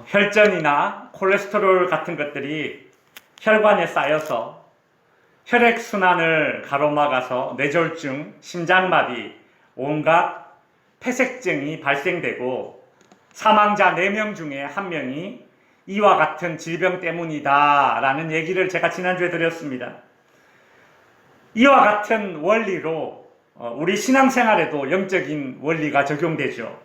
혈전이나 콜레스테롤 같은 것들이 혈관에 쌓여서 혈액순환을 가로막아서 뇌졸중, 심장마비, 온갖 폐색증이 발생되고 사망자 4명 중에 1명이 이와 같은 질병 때문이다 라는 얘기를 제가 지난주에 드렸습니다. 이와 같은 원리로 우리 신앙생활에도 영적인 원리가 적용되죠.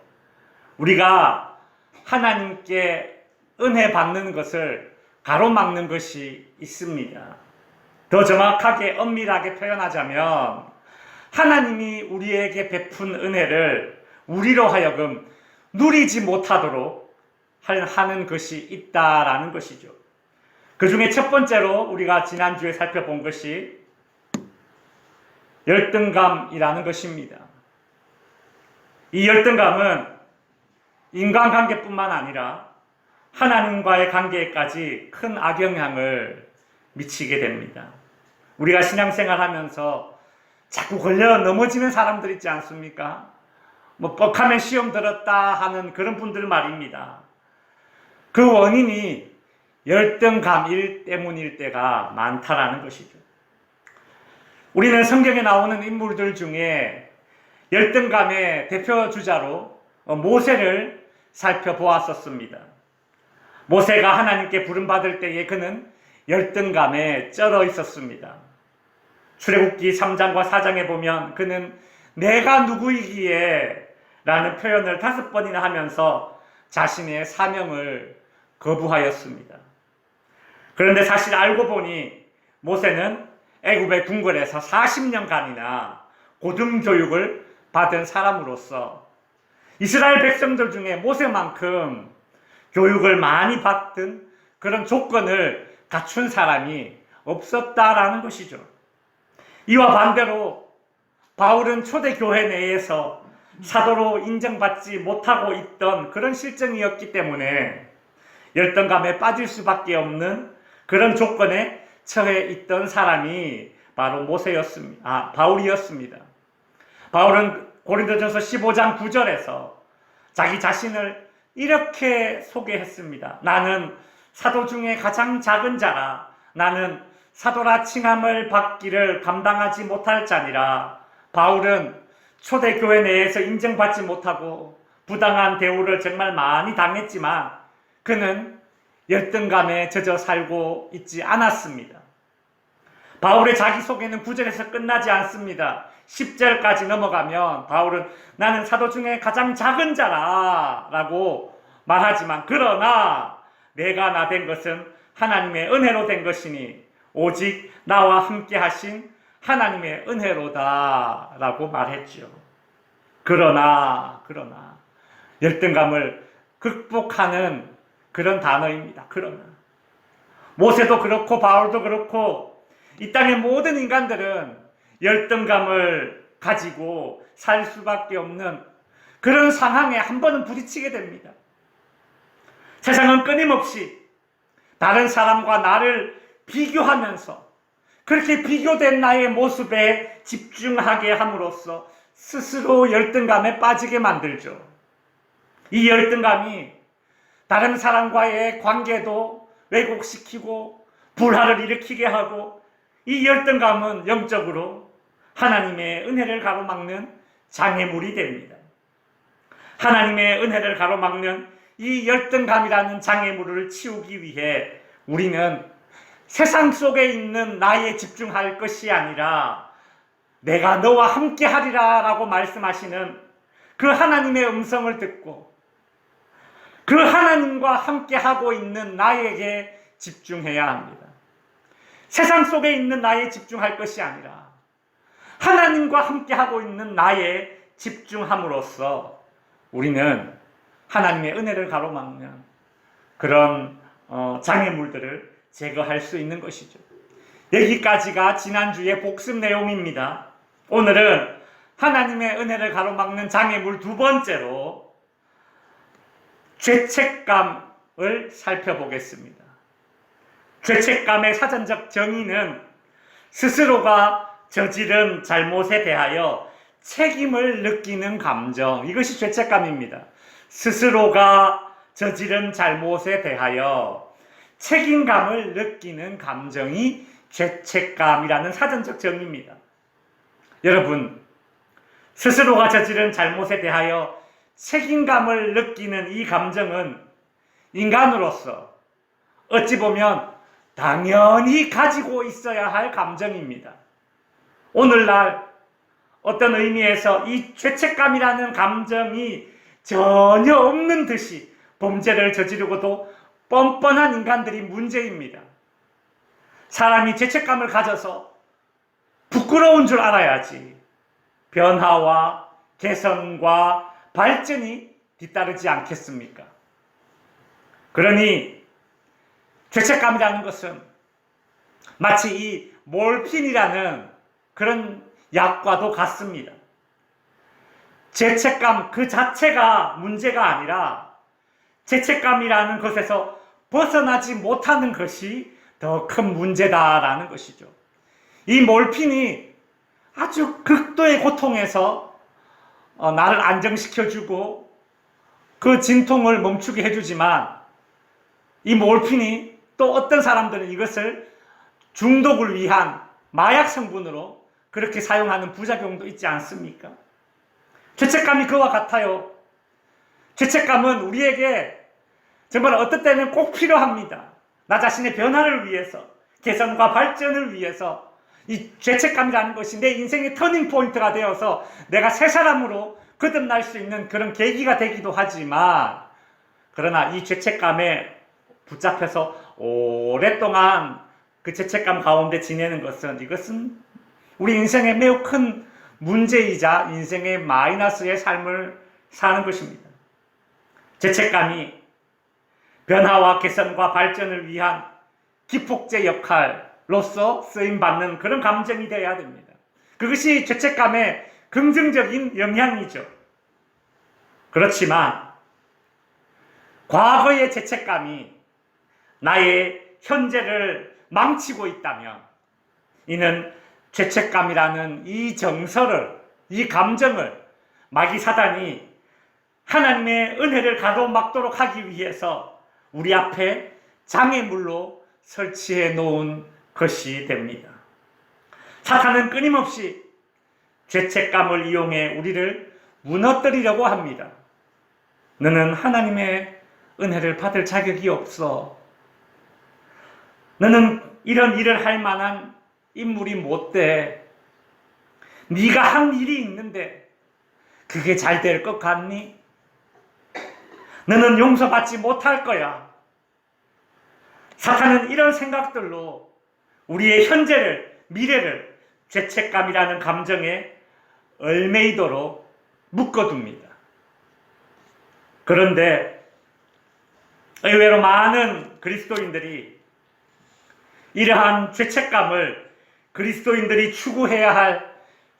우리가 하나님께 은혜 받는 것을 가로막는 것이 있습니다. 더 정확하게 엄밀하게 표현하자면 하나님이 우리에게 베푼 은혜를 우리로 하여금 누리지 못하도록 하는 것이 있다라는 것이죠. 그 중에 첫 번째로 우리가 지난주에 살펴본 것이 열등감이라는 것입니다. 이 열등감은 인간관계뿐만 아니라 하나님과의 관계까지 큰 악영향을 미치게 됩니다. 우리가 신앙생활하면서 자꾸 걸려 넘어지는 사람들 있지 않습니까? 뻑하면 시험 들었다 하는 그런 분들 말입니다. 그 원인이 열등감 때문일 때가 많다라는 것이죠. 우리는 성경에 나오는 인물들 중에 열등감의 대표 주자로 모세를 살펴보았었습니다. 모세가 하나님께 부름받을 때에 그는 열등감에 쩔어 있었습니다. 출애굽기 3장과 4장에 보면 그는 내가 누구이기에 라는 표현을 5번이나 하면서 자신의 사명을 거부하였습니다. 그런데 사실 알고 보니 모세는 애굽의 궁궐에서 40년간이나 고등교육을 받은 사람으로서 이스라엘 백성들 중에 모세만큼 교육을 많이 받던 그런 조건을 갖춘 사람이 없었다라는 것이죠. 이와 반대로 바울은 초대교회 내에서 사도로 인정받지 못하고 있던 그런 실정이었기 때문에 열등감에 빠질 수밖에 없는 그런 조건에 처해 있던 사람이 바로 바울이었습니다. 바울은 고린도전서 15장 9절에서 자기 자신을 이렇게 소개했습니다. 나는 사도 중에 가장 작은 자라. 나는 사도라 칭함을 받기를 감당하지 못할 자니라. 바울은 초대교회 내에서 인정받지 못하고 부당한 대우를 정말 많이 당했지만 그는 열등감에 젖어 살고 있지 않았습니다. 바울의 자기소개는 9절에서 끝나지 않습니다. 10절까지 넘어가면 바울은 나는 사도 중에 가장 작은 자라 라고 말하지만 그러나 내가 나 된 것은 하나님의 은혜로 된 것이니 오직 나와 함께 하신 하나님의 은혜로다 라고 말했죠. 그러나 열등감을 극복하는 그런 단어입니다. 그러나 모세도 그렇고 바울도 그렇고 이 땅의 모든 인간들은 열등감을 가지고 살 수밖에 없는 그런 상황에 한 번은 부딪히게 됩니다. 세상은 끊임없이 다른 사람과 나를 비교하면서 그렇게 비교된 나의 모습에 집중하게 함으로써 스스로 열등감에 빠지게 만들죠. 이 열등감이 다른 사람과의 관계도 왜곡시키고 불화를 일으키게 하고 이 열등감은 영적으로 하나님의 은혜를 가로막는 장애물이 됩니다. 하나님의 은혜를 가로막는 이 열등감이라는 장애물을 치우기 위해 우리는 세상 속에 있는 나에 집중할 것이 아니라 내가 너와 함께 하리라 라고 말씀하시는 그 하나님의 음성을 듣고 그 하나님과 함께 하고 있는 나에게 집중해야 합니다. 세상 속에 있는 나에 집중할 것이 아니라 하나님과 함께 하고 있는 나에 집중함으로써 우리는 하나님의 은혜를 가로막는 그런 장애물들을 제거할 수 있는 것이죠. 여기까지가 지난주의 복습 내용입니다. 오늘은 하나님의 은혜를 가로막는 장애물 두 번째로 죄책감을 살펴보겠습니다. 죄책감의 사전적 정의는 스스로가 저지른 잘못에 대하여 책임을 느끼는 감정, 이것이 죄책감입니다. 스스로가 저지른 잘못에 대하여 책임감을 느끼는 감정이 죄책감이라는 사전적 정의입니다. 여러분, 스스로가 저지른 잘못에 대하여 책임감을 느끼는 이 감정은 인간으로서 어찌 보면 당연히 가지고 있어야 할 감정입니다. 오늘날 어떤 의미에서 이 죄책감이라는 감정이 전혀 없는 듯이 범죄를 저지르고도 뻔뻔한 인간들이 문제입니다. 사람이 죄책감을 가져서 부끄러운 줄 알아야지 변화와 개선과 발전이 뒤따르지 않겠습니까? 그러니 죄책감이라는 것은 마치 이 몰핀이라는 그런 약과도 같습니다. 죄책감 그 자체가 문제가 아니라 죄책감이라는 것에서 벗어나지 못하는 것이 더 큰 문제다라는 것이죠. 이 몰핀이 아주 극도의 고통에서 나를 안정시켜주고 그 진통을 멈추게 해주지만 이 몰핀이 또 어떤 사람들은 이것을 중독을 위한 마약 성분으로 그렇게 사용하는 부작용도 있지 않습니까? 죄책감이 그와 같아요. 죄책감은 우리에게 정말 어떨 때는 꼭 필요합니다. 나 자신의 변화를 위해서, 개선과 발전을 위해서 이 죄책감이라는 것이 내 인생의 터닝 포인트가 되어서 내가 새 사람으로 거듭날 수 있는 그런 계기가 되기도 하지만, 그러나 이 죄책감에 붙잡혀서 오랫동안 그 죄책감 가운데 지내는 것은, 이것은 우리 인생의 매우 큰 문제이자 인생의 마이너스의 삶을 사는 것입니다. 죄책감이 변화와 개선과 발전을 위한 기폭제 역할로서 쓰임받는 그런 감정이 되어야 됩니다. 그것이 죄책감의 긍정적인 영향이죠. 그렇지만 과거의 죄책감이 나의 현재를 망치고 있다면 이는 죄책감이라는 이 정서를, 이 감정을 마귀 사단이 하나님의 은혜를 가로막도록 하기 위해서 우리 앞에 장애물로 설치해 놓은 것이 됩니다. 사탄은 끊임없이 죄책감을 이용해 우리를 무너뜨리려고 합니다. 너는 하나님의 은혜를 받을 자격이 없어. 너는 이런 일을 할 만한 인물이 못 돼. 네가 한 일이 있는데 그게 잘 될 것 같니? 너는 용서받지 못할 거야. 사탄은 이런 생각들로 우리의 현재를, 미래를 죄책감이라는 감정에 얽매이도록 묶어둡니다. 그런데 의외로 많은 그리스도인들이 이러한 죄책감을 그리스도인들이 추구해야 할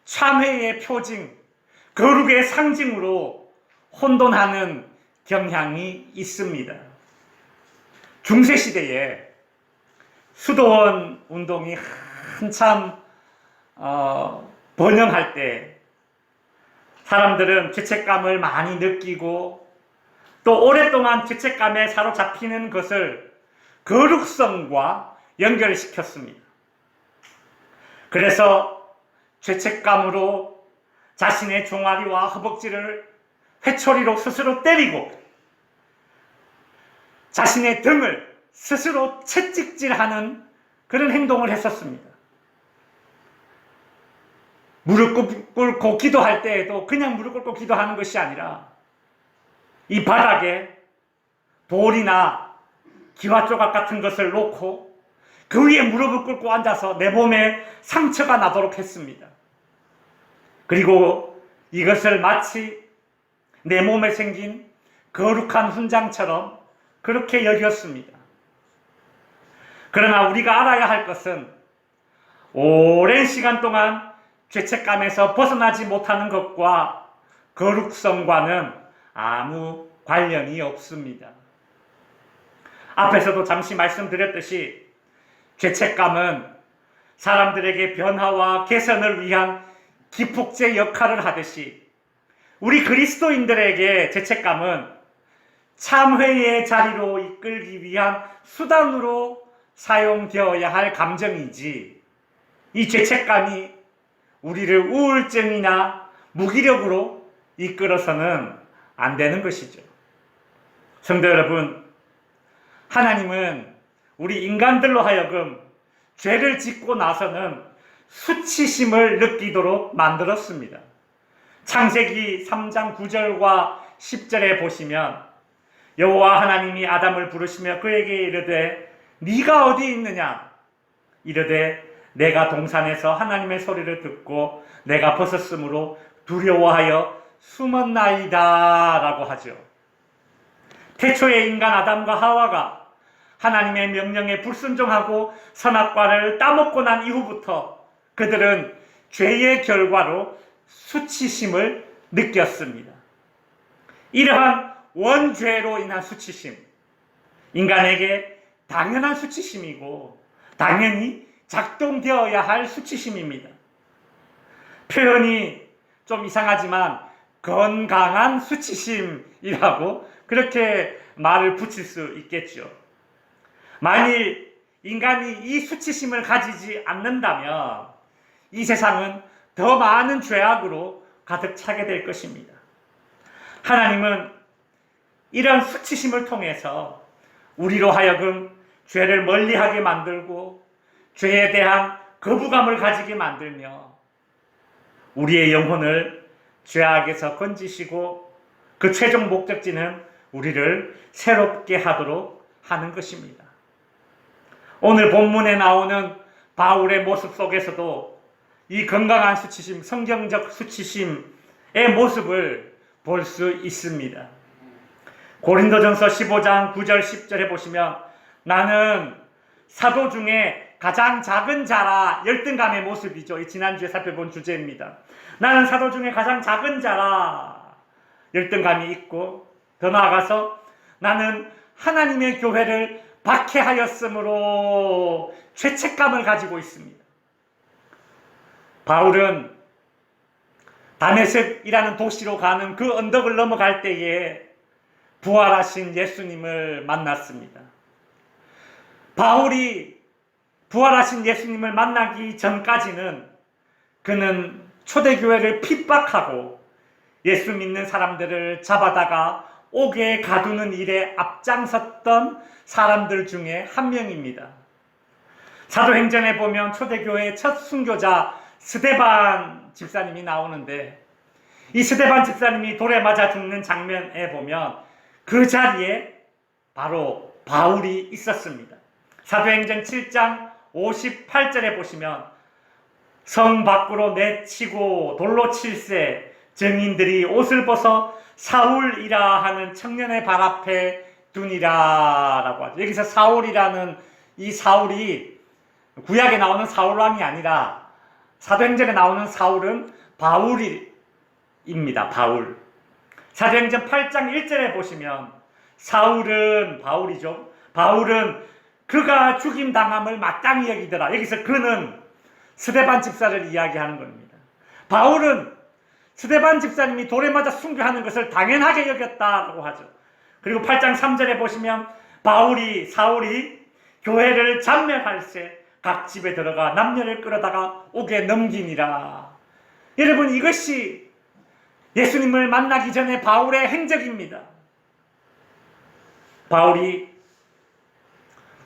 참회의 표징, 거룩의 상징으로 혼돈하는 경향이 있습니다. 중세시대에 수도원 운동이 한참 번영할 때 사람들은 죄책감을 많이 느끼고 또 오랫동안 죄책감에 사로잡히는 것을 거룩성과 연결시켰습니다. 그래서 죄책감으로 자신의 종아리와 허벅지를 회초리로 스스로 때리고 자신의 등을 스스로 채찍질하는 그런 행동을 했었습니다. 무릎 꿇고 기도할 때에도 그냥 무릎 꿇고 기도하는 것이 아니라 이 바닥에 돌이나 기와조각 같은 것을 놓고 그 위에 무릎을 꿇고 앉아서 내 몸에 상처가 나도록 했습니다. 그리고 이것을 마치 내 몸에 생긴 거룩한 훈장처럼 그렇게 여겼습니다. 그러나 우리가 알아야 할 것은 오랜 시간 동안 죄책감에서 벗어나지 못하는 것과 거룩성과는 아무 관련이 없습니다. 앞에서도 잠시 말씀드렸듯이 죄책감은 사람들에게 변화와 개선을 위한 기폭제 역할을 하듯이 우리 그리스도인들에게 죄책감은 참회의 자리로 이끌기 위한 수단으로 사용되어야 할 감정이지, 이 죄책감이 우리를 우울증이나 무기력으로 이끌어서는 안 되는 것이죠. 성도 여러분, 하나님은 우리 인간들로 하여금 죄를 짓고 나서는 수치심을 느끼도록 만들었습니다. 창세기 3장 9절과 10절에 보시면 여호와 하나님이 아담을 부르시며 그에게 이르되 네가 어디 있느냐? 이르되 내가 동산에서 하나님의 소리를 듣고 내가 벗었으므로 두려워하여 숨었나이다 라고 하죠. 태초의 인간 아담과 하와가 하나님의 명령에 불순종하고 선악과를 따먹고 난 이후부터 그들은 죄의 결과로 수치심을 느꼈습니다. 이러한 원죄로 인한 수치심, 인간에게 당연한 수치심이고 당연히 작동되어야 할 수치심입니다. 표현이 좀 이상하지만 건강한 수치심이라고 그렇게 말을 붙일 수 있겠죠. 만일 인간이 이 수치심을 가지지 않는다면 이 세상은 더 많은 죄악으로 가득 차게 될 것입니다. 하나님은 이런 수치심을 통해서 우리로 하여금 죄를 멀리하게 만들고 죄에 대한 거부감을 가지게 만들며 우리의 영혼을 죄악에서 건지시고 그 최종 목적지는 우리를 새롭게 하도록 하는 것입니다. 오늘 본문에 나오는 바울의 모습 속에서도 이 건강한 수치심, 성경적 수치심의 모습을 볼 수 있습니다. 고린도전서 15장 9절 10절에 보시면 나는 사도 중에 가장 작은 자라, 열등감의 모습이죠. 지난주에 살펴본 주제입니다. 나는 사도 중에 가장 작은 자라, 열등감이 있고 더 나아가서 나는 하나님의 교회를 박해하였으므로 죄책감을 가지고 있습니다. 바울은 다메섹이라는 도시로 가는 그 언덕을 넘어갈 때에 부활하신 예수님을 만났습니다. 바울이 부활하신 예수님을 만나기 전까지는 그는 초대교회를 핍박하고 예수 믿는 사람들을 잡아다가 옥에 가두는 일에 앞장섰던 사람들 중에 한 명입니다. 사도행전에 보면 초대교회의 첫 순교자 스데반 집사님이 나오는데 이 스데반 집사님이 돌에 맞아 죽는 장면에 보면 그 자리에 바로 바울이 있었습니다. 사도행전 7장 58절에 보시면 성 밖으로 내치고 돌로 칠세 증인들이 옷을 벗어 사울이라 하는 청년의 발 앞에 두니라 라고 하죠. 여기서 사울이라는 이 사울이 구약에 나오는 사울왕이 아니라 사도행전에 나오는 사울은 바울입니다. 바울. 사도행전 8장 1절에 보시면 사울은 바울이죠. 바울은 그가 죽임당함을 마땅히 여기더라. 여기서 그는 스데반 집사를 이야기하는 겁니다. 바울은 스데반 집사님이 돌에 맞아 순교하는 것을 당연하게 여겼다고 하죠. 그리고 8장 3절에 보시면 사울이 교회를 잔멸할세 각 집에 들어가 남녀를 끌어다가 옥에 넘기니라. 여러분, 이것이 예수님을 만나기 전에 바울의 행적입니다. 바울이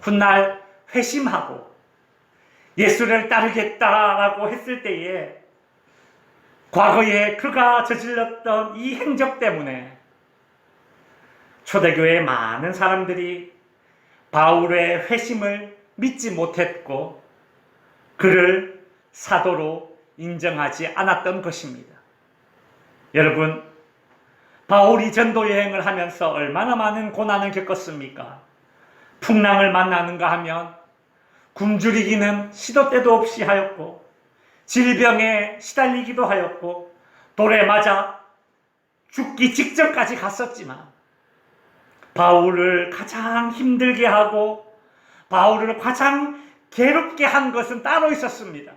훗날 회심하고 예수를 따르겠다라고 했을 때에 과거에 그가 저질렀던 이 행적 때문에 초대교회의 많은 사람들이 바울의 회심을 믿지 못했고 그를 사도로 인정하지 않았던 것입니다. 여러분, 바울이 전도 여행을 하면서 얼마나 많은 고난을 겪었습니까? 풍랑을 만나는가 하면 굶주리기는 시도 때도 없이 하였고 질병에 시달리기도 하였고 돌에 맞아 죽기 직전까지 갔었지만 바울을 가장 힘들게 하고 바울을 가장 괴롭게 한 것은 따로 있었습니다.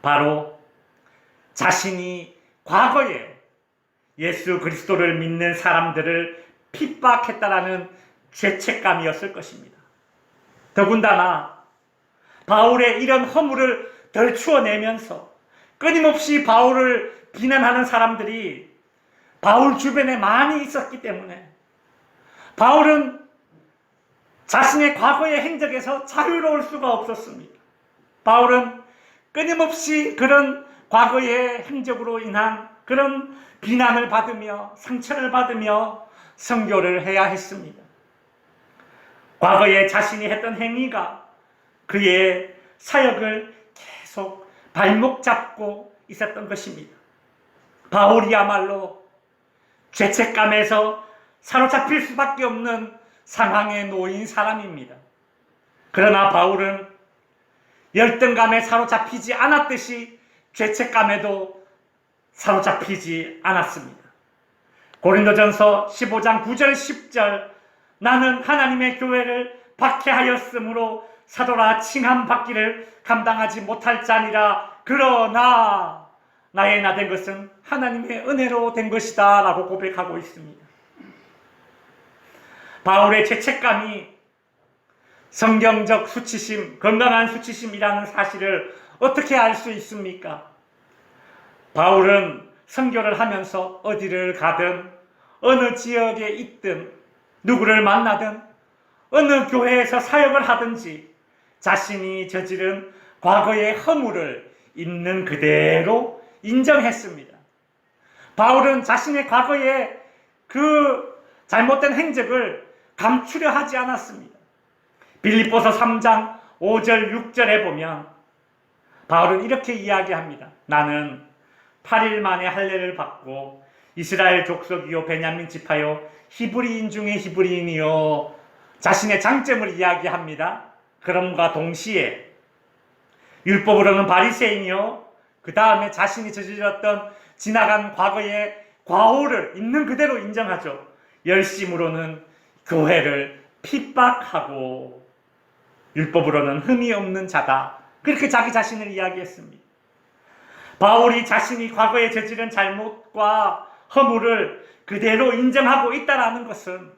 바로 자신이 과거에 예수 그리스도를 믿는 사람들을 핍박했다라는 죄책감이었을 것입니다. 더군다나 바울의 이런 허물을 덜추어내면서 끊임없이 바울을 비난하는 사람들이 바울 주변에 많이 있었기 때문에 바울은 자신의 과거의 행적에서 자유로울 수가 없었습니다. 바울은 끊임없이 그런 과거의 행적으로 인한 그런 비난을 받으며 상처를 받으며 선교를 해야 했습니다. 과거에 자신이 했던 행위가 그의 사역을 계속 발목 잡고 있었던 것입니다. 바울이야말로 죄책감에서 사로잡힐 수밖에 없는 상황에 놓인 사람입니다. 그러나 바울은 열등감에 사로잡히지 않았듯이 죄책감에도 사로잡히지 않았습니다. 고린도전서 15장 9절 10절 나는 하나님의 교회를 박해하였으므로 사도라 칭함받기를 감당하지 못할 자니라. 그러나 나의 나 된 것은 하나님의 은혜로 된 것이다 라고 고백하고 있습니다. 바울의 죄책감이 성경적 수치심, 건강한 수치심이라는 사실을 어떻게 알 수 있습니까? 바울은 선교를 하면서 어디를 가든 어느 지역에 있든 누구를 만나든 어느 교회에서 사역을 하든지 자신이 저지른 과거의 허물을 있는 그대로 인정했습니다. 바울은 자신의 과거의 그 잘못된 행적을 감추려 하지 않았습니다. 빌립보서 3장 5절 6절에 보면 바울은 이렇게 이야기합니다. 나는 8일 만에 할례를 받고 이스라엘 족속이요 베냐민 지파요 히브리인 중에 히브리인이요. 자신의 장점을 이야기합니다. 그럼과 동시에 율법으로는 바리새인이요. 그 다음에 자신이 저질렀던 지나간 과거의 과오를 있는 그대로 인정하죠. 열심으로는 교회를 핍박하고 율법으로는 흠이 없는 자다. 그렇게 자기 자신을 이야기했습니다. 바울이 자신이 과거에 저지른 잘못과 허물을 그대로 인정하고 있다는 것은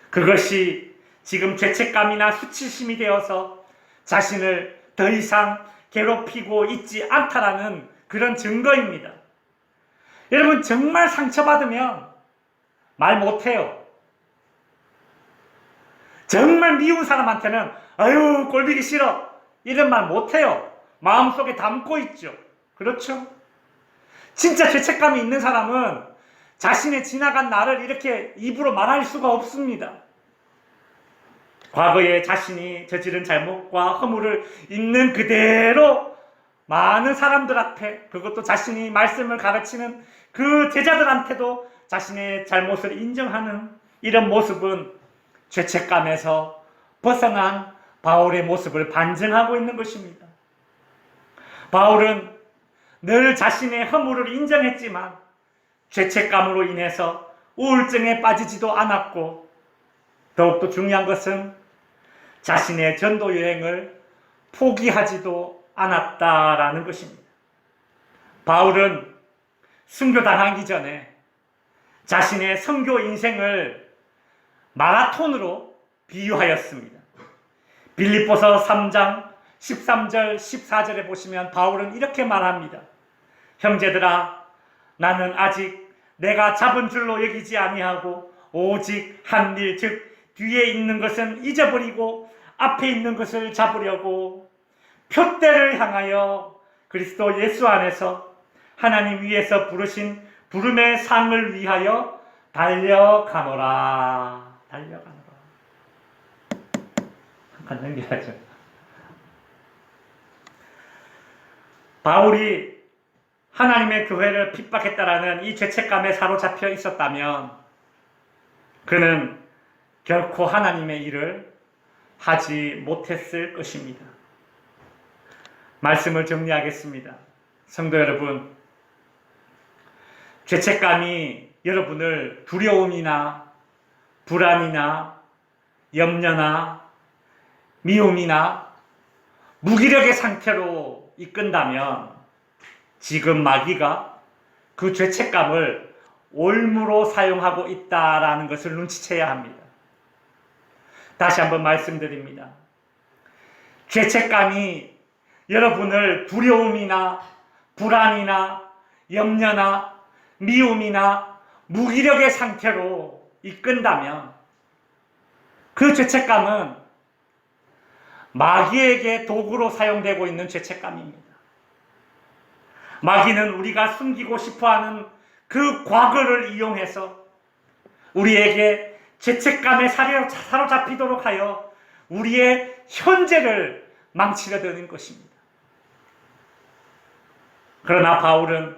그것이 지금 죄책감이나 수치심이 되어서 자신을 더 이상 괴롭히고 있지 않다라는 그런 증거입니다. 여러분 정말 상처받으면 말 못해요. 정말 미운 사람한테는 아유 꼴보기 싫어 이런 말 못해요. 마음속에 담고 있죠. 그렇죠? 진짜 죄책감이 있는 사람은 자신의 지나간 날을 이렇게 입으로 말할 수가 없습니다. 과거에 자신이 저지른 잘못과 허물을 있는 그대로 많은 사람들 앞에, 그것도 자신이 말씀을 가르치는 그 제자들한테도 자신의 잘못을 인정하는 이런 모습은 죄책감에서 벗어난 바울의 모습을 반증하고 있는 것입니다. 바울은 늘 자신의 허물을 인정했지만 죄책감으로 인해서 우울증에 빠지지도 않았고, 더욱더 중요한 것은 자신의 전도 여행을 포기하지도 않았다라는 것입니다. 바울은 순교당하기 전에 자신의 선교 인생을 마라톤으로 비유하였습니다. 빌립보서 3장 13절 14절에 보시면 바울은 이렇게 말합니다. 형제들아, 나는 아직 내가 잡은 줄로 여기지 아니하고 오직 한 일, 즉 뒤에 있는 것은 잊어버리고 앞에 있는 것을 잡으려고 표대를 향하여 그리스도 예수 안에서 하나님 위에서 부르신 부름의 상을 위하여 달려가노라. 달려가노라. 한 칸 넘겨야죠. 바울이 하나님의 교회를 핍박했다라는 이 죄책감에 사로잡혀 있었다면 그는 결코 하나님의 일을 하지 못했을 것입니다. 말씀을 정리하겠습니다. 성도 여러분, 죄책감이 여러분을 두려움이나 불안이나 염려나 미움이나 무기력의 상태로 이끈다면 지금 마귀가 그 죄책감을 올무로 사용하고 있다라는 것을 눈치채야 합니다. 다시 한번 말씀드립니다. 죄책감이 여러분을 두려움이나 불안이나 염려나 미움이나 무기력의 상태로 이끈다면 그 죄책감은 마귀에게 도구로 사용되고 있는 죄책감입니다. 마귀는 우리가 숨기고 싶어하는 그 과거를 이용해서 우리에게 죄책감에 사로잡히도록 하여 우리의 현재를 망치려 드는 것입니다. 그러나 바울은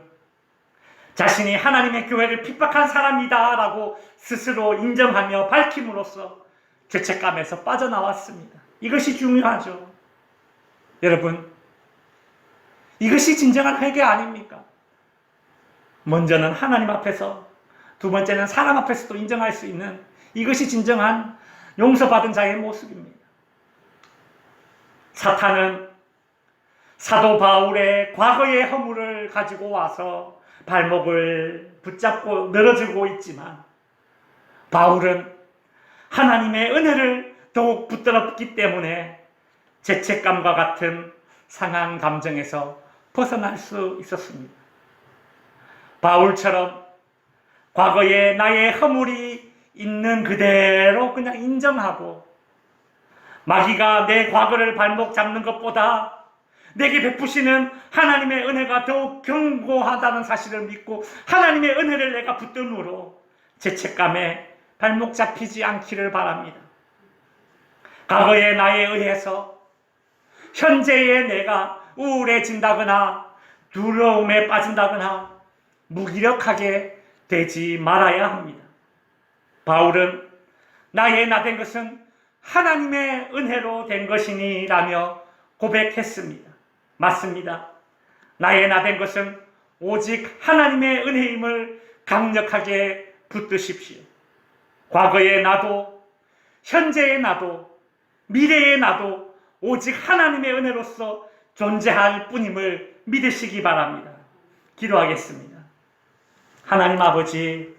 자신이 하나님의 교회를 핍박한 사람이다 라고 스스로 인정하며 밝힘으로써 죄책감에서 빠져나왔습니다. 이것이 중요하죠. 여러분, 이것이 진정한 회개 아닙니까? 먼저는 하나님 앞에서, 두 번째는 사람 앞에서도 인정할 수 있는 이것이 진정한 용서받은 자의 모습입니다. 사탄은 사도 바울의 과거의 허물을 가지고 와서 발목을 붙잡고 늘어지고 있지만 바울은 하나님의 은혜를 더욱 붙들었기 때문에 죄책감과 같은 상한 감정에서 벗어날 수 있었습니다. 바울처럼 과거에 나의 허물이 있는 그대로 그냥 인정하고 마귀가 내 과거를 발목 잡는 것보다 내게 베푸시는 하나님의 은혜가 더욱 견고하다는 사실을 믿고 하나님의 은혜를 내가 붙듦으로 죄책감에 발목 잡히지 않기를 바랍니다. 과거의 나에 의해서 현재의 내가 우울해진다거나 두려움에 빠진다거나 무기력하게 되지 말아야 합니다. 바울은 나의 나 된 것은 하나님의 은혜로 된 것이니 라며 고백했습니다. 맞습니다. 나의 나 된 것은 오직 하나님의 은혜임을 강력하게 붙드십시오. 과거의 나도, 현재의 나도, 미래의 나도 오직 하나님의 은혜로서 존재할 뿐임을 믿으시기 바랍니다. 기도하겠습니다. 하나님 아버지,